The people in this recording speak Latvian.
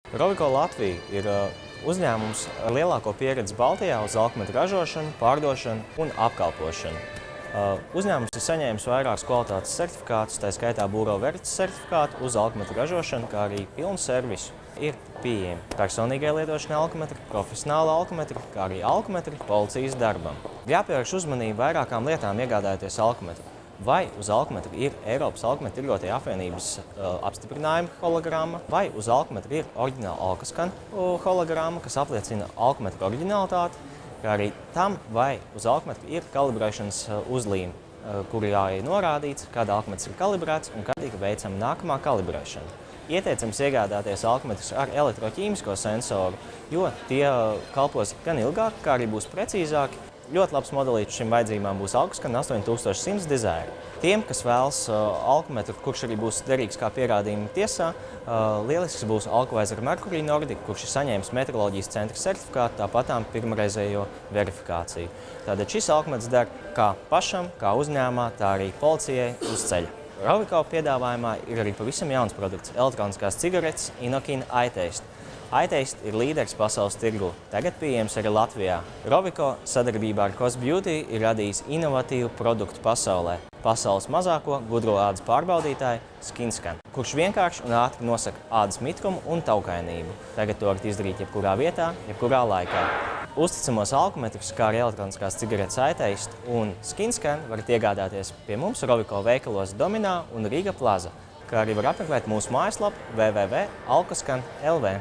Roviko Latvija ir uzņēmums ar lielāko pieredzi Baltijā uz alkometra ražošanu, pārdošanu un apkalpošanu. Uzņēmums ir saņēmis vairākus kvalitātes certifikātus, tā skaitā Bureau Veritas certifikātu uz alkometra ražošanu, kā arī pilnu servisu. Ir pieejami personīgai lietošanai alkometri, profesionāli alkometri, kā arī alkometri policijas darbam. Jāpievērš uzmanība vairākām lietām iegādājoties alkometru. Vai uz alkometra ir Eiropas alkometra tirgotāju apvienības apstiprinājuma hologramma, vai uz alkometra ir oriģināla Alkoskan hologramma, kas apliecina alkometra oriģinalitāti, kā arī tam, vai uz alkometra ir kalibrēšanas uzlīme, kurā ir norādīts, kāda alkometrs ir kalibrēts un kad ir veicama nākamā kalibrēšana. Ieteicams iegādāties alkometrus ar elektroķīmisko sensoru, jo tie kalpos gan ilgāk, kā arī būs precīzāki. Ļoti labs modelīts šīm vajadzībām būs Alkoskan 8100 Desire. Tiem, kas vēlas alkometru, kurš arī būs derīgs kā pierādījumi tiesā, lielisks būs Alkovaizera Mercury Nordic, kurš ir saņēmis metroloģijas centra certifikātu, tāpatām pirmreizējo verifikāciju. Tātad šis alkometrs der kā pašam, kā uzņēmumā, tā arī policijai uz ceļa. Roviko piedāvājumā ir arī pavisam jauns produkts – elektroniskās cigaretes Inokin iTaste. iTaste ir līderis pasaules tirgu, tagad pieejams arī Latvijā. Roviko sadarbībā ar Cos Beauty ir radījis inovatīvu produktu pasaulē. Pasaules mazāko gudro ādas pārbaudītāju SkinScan, kurš vienkārši un ātri nosaka ādas mitrumu un taukainību. Tagad to varat izdarīt jebkurā vietā, jebkurā laikā. Uzticamos alkometrus, kā arī elektroniskās cigaretes iTaste un SkinScan varat iegādāties pie mums Roviko veikalos Dominā un Riga Plaza, kā arī var apmeklēt mūsu mājaslapu www.alkoskan.lv.